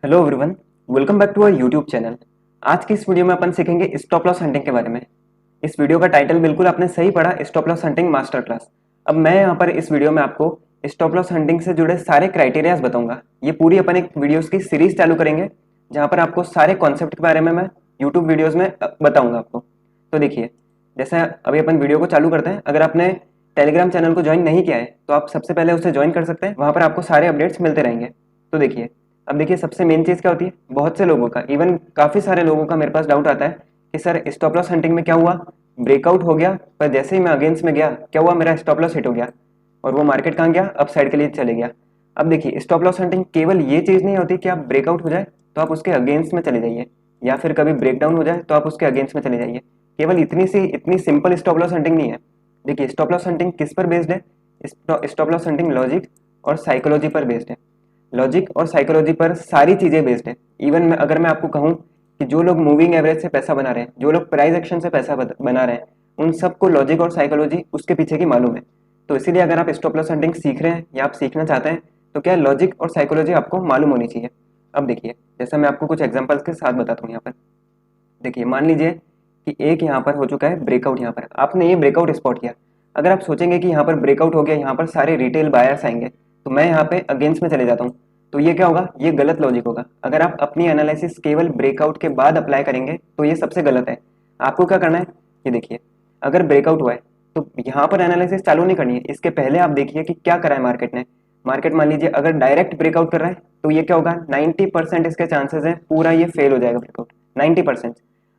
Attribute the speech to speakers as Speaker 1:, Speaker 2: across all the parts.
Speaker 1: Hello everyone, welcome back to our YouTube channel. आज की इस वीडियो में अपन सीखेंगे स्टॉप लॉस हंटिंग के बारे में। इस वीडियो का टाइटल बिल्कुल आपने सही पढ़ा, stop loss hunting master class. अब मैं यहाँ पर इस वीडियो में आपको स्टॉप लॉस हंटिंग से जुड़े सारे क्राइटेरियाज बताऊंगा। ये पूरी अपन एक वीडियोस की सीरीज चालू करेंगे जहाँ पर आपको सारे कॉन्सेप्ट के बारे में मैं यूट्यूब वीडियोज में बताऊंगा आपको। तो देखिए, जैसे अभी अपन वीडियो को चालू करते हैं। अगर आपने टेलीग्राम चैनल को ज्वाइन नहीं किया है तो आप सबसे पहले उसे ज्वाइन कर सकते हैं, वहां पर आपको सारे अपडेट्स मिलते रहेंगे। तो देखिए, अब देखिए सबसे मेन चीज क्या होती है, बहुत से लोगों का, इवन काफी सारे लोगों का मेरे पास डाउट आता है कि सर स्टॉप लॉस हंटिंग में क्या हुआ, ब्रेकआउट हो गया पर जैसे ही मैं अगेंस्ट में गया क्या हुआ, मेरा स्टॉप लॉस हिट हो गया और वो मार्केट कहाँ गया, अप साइड के लिए चले गया। अब देखिए, स्टॉप लॉस हंटिंग केवल ये चीज नहीं होती कि आप ब्रेकआउट हो जाए तो आप उसके अगेंस्ट में चले जाइए, या फिर कभी ब्रेकडाउन हो जाए तो आप उसके अगेंस्ट में चले जाइए। केवल इतनी सिंपल स्टॉप लॉस हंटिंग नहीं है। देखिए, स्टॉप लॉस हंटिंग किस पर बेस्ड है? स्टॉप लॉस हंटिंग लॉजिक और साइकोलॉजी पर बेस्ड है। लॉजिक और साइकोलॉजी पर सारी चीजें बेस्ड है। इवन अगर मैं आपको कहूं कि जो लोग मूविंग एवरेज से पैसा बना रहे हैं, जो लोग प्राइस एक्शन से पैसा बना रहे हैं, उन सबको लॉजिक और साइकोलॉजी उसके पीछे की मालूम है। तो इसीलिए अगर आप स्टॉप लॉस हंटिंग सीख रहे हैं या आप सीखना चाहते हैं तो क्या लॉजिक और साइकोलॉजी आपको मालूम होनी चाहिए। अब देखिए, जैसा मैं आपको कुछ एग्जांपल्स के साथ बताता हूँ यहाँ पर। देखिए, मान लीजिए कि एक यहाँ पर हो चुका है ब्रेकआउट, यहाँ पर आपने ये ब्रेकआउट स्पॉट किया। अगर आप सोचेंगे कि यहाँ पर ब्रेकआउट हो गया, यहाँ पर सारे रिटेल बायर्स आएंगे तो मैं यहाँ पे अगेंस्ट में चले जाता हूँ, तो ये क्या होगा, ये गलत लॉजिक होगा। अगर आप अपनी एनालिसिस केवल ब्रेकआउट के बाद अप्लाई करेंगे तो ये सबसे गलत है। आपको क्या करना है, ये देखिए, अगर ब्रेकआउट हुआ है तो यहाँ पर एनालिसिस चालू नहीं करनी है, इसके पहले आप देखिए कि क्या करा है मार्केट ने। मार्केट मान लीजिए अगर डायरेक्ट ब्रेकआउट कर रहा है तो ये क्या होगा, 90% इसके चांसेस है पूरा ये फेल हो जाएगा ब्रेकआउट, 90%।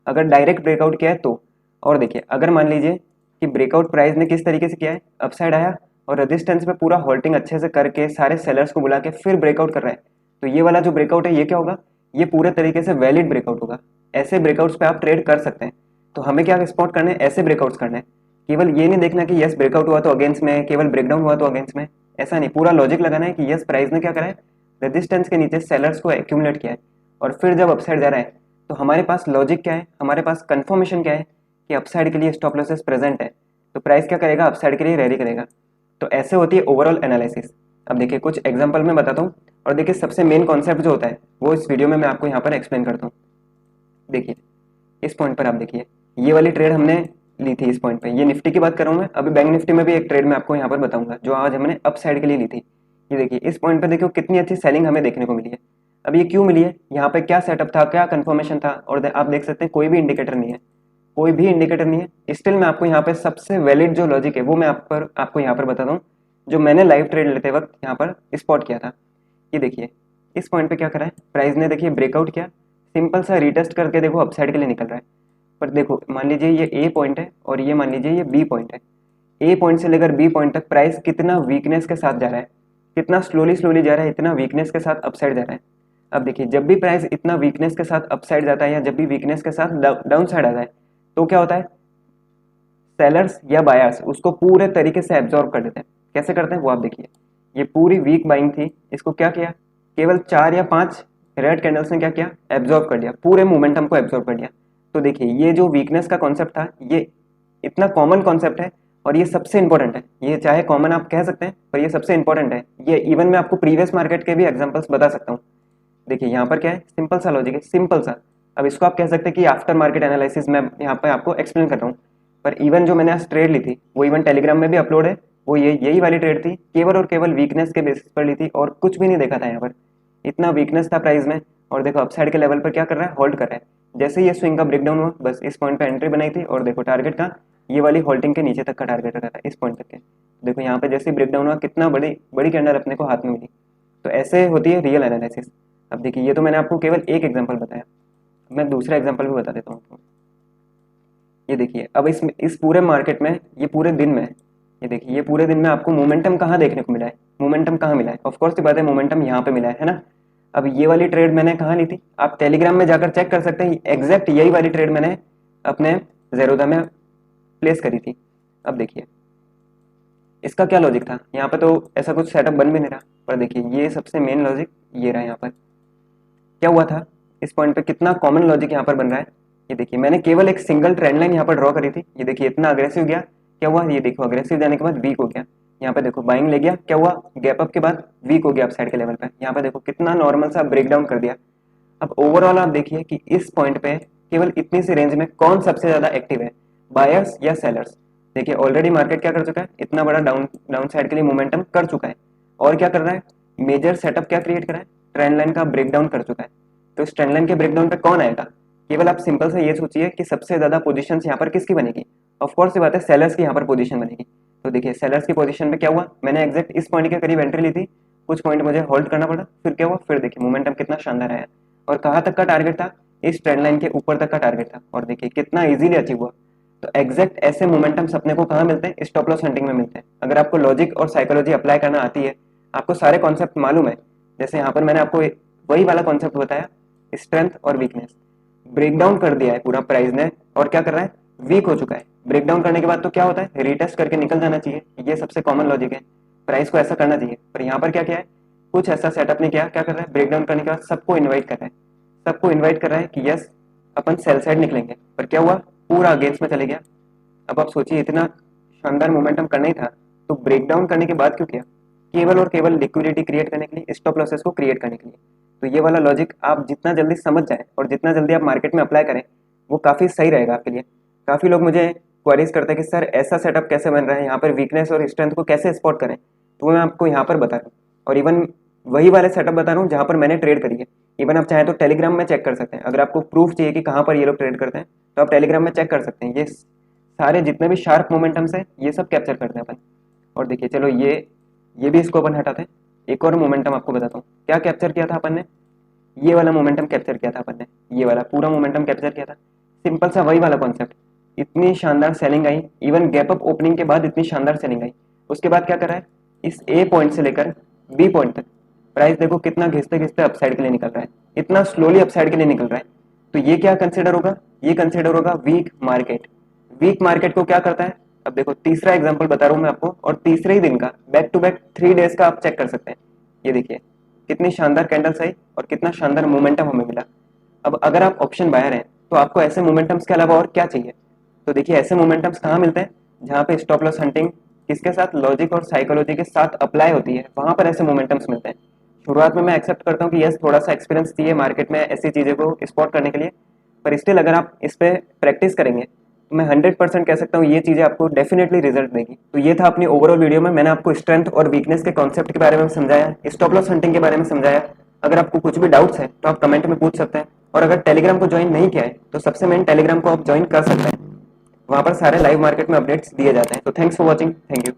Speaker 1: अगर डायरेक्ट ब्रेकआउट किया है तो, और देखिए अगर मान लीजिए कि ब्रेकआउट प्राइस ने किस तरीके से किया है, अपसाइड आया और रेजिस्टेंस पे पूरा होल्डिंग अच्छे से करके सारे सेलर्स को बुला के फिर ब्रेकआउट कर रहा है, तो ये वाला जो ब्रेकआउट है ये क्या होगा, ये पूरे तरीके से वैलिड ब्रेकआउट होगा। ऐसे ब्रेकआउट्स पे आप ट्रेड कर सकते हैं। तो हमें क्या स्पॉट करने हैं, ऐसे ब्रेकआउट्स करने हैं। केवल ये नहीं देखना कि यस ब्रेकआउट हुआ तो अगेंस्ट में, केवल ब्रेकडाउन हुआ तो अगेंस्ट में, ऐसा नहीं। पूरा लॉजिक लगाना है कि यस प्राइस ने क्या करा है, रेजिस्टेंस के नीचे सेलर्स को एक्यूमुलेट किया है और फिर जब अपसाइड जा रहा है तो हमारे पास लॉजिक क्या है, हमारे पास कंफर्मेशन क्या है कि अपसाइड के लिए स्टॉप लॉसेस प्रेजेंट है, तो प्राइस क्या करेगा, अपसाइड के लिए रैली करेगा। तो ऐसे होती है ओवरऑल एनालिसिस। अब देखिए कुछ एग्जांपल मैं बताता हूँ और देखिए सबसे मेन कॉन्सेप्ट जो होता है वो इस वीडियो में मैं आपको यहाँ पर एक्सप्लेन करता हूँ। देखिए, इस पॉइंट पर आप देखिए, ये वाली ट्रेड हमने ली थी। इस पॉइंट पे ये निफ्टी की बात कर रहा हूँ मैं, अभी बैंक निफ्टी में भी एक ट्रेड मैं आपको यहाँ पर बताऊंगा जो आज हमने अप साइड के लिए ली थी। ये देखिए, इस पॉइंट पे देखो कितनी अच्छी सेलिंग हमें देखने को मिली है। अब ये क्यों मिली है, यहाँ पे क्या सेटअप था, क्या कंफर्मेशन था, और आप देख सकते हैं कोई भी इंडिकेटर नहीं है, कोई भी इंडिकेटर नहीं है। स्टिल मैं आपको यहाँ पे सबसे वैलिड जो लॉजिक है वो मैं आपको यहाँ पर बताता हूँ, जो मैंने लाइव ट्रेड लेते वक्त यहाँ पर स्पॉट किया था। ये देखिए, इस पॉइंट पे क्या करा है प्राइस ने, देखिए ब्रेकआउट किया, सिंपल सा रिटेस्ट करके देखो अपसाइड के लिए निकल रहा है। पर देखो मान लीजिए ये ए पॉइंट है और ये मान लीजिए ये बी पॉइंट है। ए पॉइंट से लेकर बी पॉइंट तक प्राइस कितना वीकनेस के साथ जा रहा है, कितना स्लोली स्लोली जा रहा है, इतना वीकनेस के साथ अपसाइड जा रहा है। अब देखिए, जब भी प्राइस इतना वीकनेस के साथ अपसाइड जाता है या जब भी वीकनेस के साथ डाउन साइड आता है तो क्या होता है, सेलर्स या बायर्स उसको पूरे तरीके से एब्जॉर्ब कर देते हैं। कैसे करते हैं वो आप देखिए, ये पूरी वीक बाइंग थी, इसको क्या किया, केवल 4 या 5 रेड कैंडल्स ने क्या किया, एब्जॉर्ब कर लिया, पूरे मोमेंटम को एब्जॉर्ब कर लिया। तो देखिए, ये जो वीकनेस का कॉन्सेप्ट था ये इतना कॉमन कॉन्सेप्ट है और ये सबसे इंपॉर्टेंट है। ये चाहे कॉमन आप कह सकते हैं पर ये सबसे इंपॉर्टेंट है। ये इवन मैं आपको प्रीवियस मार्केट के भी एग्जांपल्स बता सकता हूँ। देखिए यहाँ पर क्या है, सिंपल सा लॉजिक है, सिंपल सा। अब इसको आप कह सकते हैं कि आफ्टर मार्केट एनालिसिस मैं यहाँ पे आपको एक्सप्लेन कर रहा हूँ, पर इवन जो मैंने आज ट्रेड ली थी वो इवन टेलीग्राम में भी अपलोड है। वो यही वाली ट्रेड थी, केवल और केवल वीकनेस के बेसिस पर ली थी और कुछ भी नहीं देखा था यहाँ पर। इतना वीकनेस था प्राइस में और देखो अपसाइड के लेवल पर क्या कर रहा है, होल्ड कर रहा है। जैसे ये स्विंग का ब्रेकडाउन हुआ बस इस पॉइंट पे एंट्री बनाई थी और देखो टारगेट का ये वाली होल्डिंग के नीचे तक का टारगेट रखा था, इस पॉइंट तक के। देखो यहाँ पे जैसे ब्रेकडाउन हुआ कितना बड़ी बड़ी कैंडल अपने को हाथ में मिली। तो ऐसे होती है रियल एनालिसिस। अब देखिए, ये तो मैंने आपको केवल एक एग्जांपल बताया, मैं दूसरा एग्जांपल भी बता देता हूँ आपको। ये देखिए, अब इस पूरे मार्केट में, ये पूरे दिन में, ये देखिए ये पूरे दिन में आपको मोमेंटम कहाँ देखने को मिला है, मोमेंटम कहाँ मिला है, ऑफकोर्स की बात है मोमेंटम यहाँ पे मिला है ना। अब ये वाली ट्रेड मैंने कहाँ ली थी, आप टेलीग्राम में जाकर चेक कर सकते हैं, एग्जैक्ट यही वाली ट्रेड मैंने अपने जेरोदा में प्लेस करी थी। अब देखिए इसका क्या लॉजिक था, यहाँ पे तो ऐसा कुछ सेटअप बन भी नहीं रहा, पर देखिए ये सबसे मेन लॉजिक ये रहा। यहाँ पर क्या हुआ था, इस पॉइंट पे कितना कॉमन लॉजिक यहाँ पर बन रहा है। ये देखिए, मैंने केवल एक सिंगल ट्रेंड लाइन यहाँ पर ड्रॉ करी थी। ये देखिए इतना अग्रेसिव गया, क्या हुआ, ये देखो अग्रेसिव जाने के बाद वीक हो गया। यहाँ पे देखो बाइंग ले गया, क्या हुआ, गैप अप के बाद वीक हो गया अप साइड के लेवल पे। यहाँ पे देखो कितना नॉर्मल सा ब्रेकडाउन कर दिया, अब ओवरऑल आप देखिए कि इस पॉइंट पे केवल इतनी सी रेंज में कौन सबसे ज्यादा एक्टिव है, बायर्स या सेलर्स। देखिए ऑलरेडी मार्केट क्या कर चुका है, इतना बड़ा डाउन साइड के लिए मोमेंटम कर चुका है, और क्या कर रहा है, मेजर सेटअप क्या क्रिएट करा है, ट्रेंड लाइन का ब्रेकडाउन कर चुका है। तो इस ट्रेंड लाइन के ब्रेकडाउन पे कौन आएगा, केवल आप सिंपल से ये सोचिए कि सबसे ज्यादा पोजीशंस यहाँ पर किसकी बनेगी, ऑफकोर्स ये बात है सेलर्स की यहाँ पर पोजीशन बनेगी। तो देखिए सेलर्स की पोजीशन में क्या हुआ, मैंने एग्जैक्ट इस पॉइंट के करीब एंट्री ली थी, कुछ पॉइंट मुझे होल्ड करना पड़ा, फिर क्या हुआ, फिर देखिए मोमेंटम कितना शानदार आया, और कहाँ तक का टारगेट था, इस ट्रेंड लाइन के ऊपर तक का टारगेट था, और देखिए कितना इजीली अचीव हुआ। तो एग्जैक्ट ऐसे मोमेंटम्स अपने को कहाँ मिलते हैं, स्टॉप लॉस हंटिंग में मिलते हैं। अगर आपको लॉजिक और साइकोलॉजी अप्लाई करना आती है, आपको सारे कॉन्सेप्ट मालूम है, जैसे यहाँ पर मैंने आपको वही वाला कॉन्सेप्ट बताया, स्ट्रेंथ और वीकनेस, ब्रेकडाउन कर दिया है पूरा प्राइस ने, और क्या कर रहा है, वीक हो चुका है। ब्रेकडाउन करने के बाद तो क्या होता है, रीटेस्ट करके निकल जाना चाहिए, ये सबसे कॉमन लॉजिक है, प्राइस को ऐसा करना चाहिए। पर यहाँ पर क्या किया है, कुछ ऐसा सेटअप नहीं किया, क्या कर रहा है, ब्रेकडाउन करने के बाद सबको इन्वाइट कर रहा है, सबको इन्वाइट कर रहा है कि यस अपन सेल साइड निकलेंगे, पर क्या हुआ, पूरा अगेंस्ट में चले गया। अब आप सोचिए इतना शानदार मोमेंटम करना ही था, तो ब्रेकडाउन करने के बाद क्यों किया, केवल और केवल लिक्विडिटी क्रिएट करने के लिए, स्टॉप लॉसेस को क्रिएट करने के लिए। तो ये वाला लॉजिक आप जितना जल्दी समझ जाए और जितना जल्दी आप मार्केट में अप्लाई करें, वो काफ़ी सही रहेगा आपके लिए। काफ़ी लोग मुझे क्वेरीज करते हैं कि सर ऐसा सेटअप कैसे बन रहा है, यहाँ पर वीकनेस और स्ट्रेंथ को कैसे स्पॉट करें, तो मैं आपको यहाँ पर बता रहा हूँ, और इवन वही वाले सेटअप बता रहा हूँ जहाँ पर मैंने ट्रेड करी है। इवन आप चाहें तो टेलीग्राम में चेक कर सकते हैं, अगर आपको प्रूफ चाहिए कि कहाँ पर ये लोग ट्रेड करते हैं तो आप टेलीग्राम में चेक कर सकते हैं। ये सारे जितने भी शार्प मोमेंटम्स है ये सब कैप्चर करते हैं अपन। और देखिए चलो ये भी इसको अपन हटाते हैं, एक और मोमेंटम आपको बताता हूँ क्या कैप्चर किया था अपन ने, ये वाला मोमेंटम कैप्चर किया था अपन ने, ये वाला पूरा मोमेंटम कैप्चर किया था। सिंपल सा वही वाला कॉन्सेप्ट, इतनी शानदार सेलिंग आई, इवन गैप अप ओपनिंग के बाद इतनी शानदार सेलिंग आई। उसके बाद क्या कर रहा है, इस ए पॉइंट से लेकर बी पॉइंट तक प्राइस देखो कितना घिसते घिसते अपसाइड के लिए निकल रहा है, इतना स्लोली अपसाइड के लिए निकल रहा है। तो ये क्या कंसिडर होगा, ये कंसिडर होगा वीक मार्केट। वीक मार्केट को क्या करता है, अब देखो तीसरा एग्जांपल बता रहा हूं मैं आपको, और तीसरे ही दिन का बैक टू बैक 3 डेज का आप चेक कर सकते हैं। ये देखिए कितनी शानदार कैंडल्स आई और कितना शानदार मोमेंटम हमें मिला। अब अगर आप ऑप्शन बायर हैं तो आपको ऐसे मोमेंटम्स के अलावा और क्या चाहिए, तो देखिए ऐसे मोमेंटम्स कहाँ मिलते हैं, जहाँ पे स्टॉप लॉस हंटिंग किसके साथ, लॉजिक और साइकोलॉजी के साथ अप्लाई होती है, वहां पर ऐसे मोमेंटम्स मिलते हैं। शुरुआत में मैं एक्सेप्ट करता हूँ कि यस थोड़ा सा एक्सपीरियंस चाहिए मार्केट में ऐसी चीज़ों को स्पॉट करने के लिए, पर स्टिल अगर आप इस पर प्रैक्टिस करेंगे तो मैं 100% कह सकता हूँ ये चीज़ें आपको डेफिनेटली रिजल्ट देगी। तो ये था अपनी ओवरऑल वीडियो में, मैंने आपको स्ट्रेंथ और वीकनेस के कॉन्सेप्ट के बारे में समझाया, स्टॉप लॉस हंटिंग के बारे में समझाया। अगर आपको कुछ भी डाउट्स है तो आप कमेंट में पूछ सकते हैं, और अगर टेलीग्राम को ज्वाइन नहीं किया है तो सबसे मेन टेलीग्राम को आप ज्वाइन कर सकते हैं, वहाँ पर सारे लाइव मार्केट में अपडेट्स दिए जाते हैं। तो thanks for watching, thank you.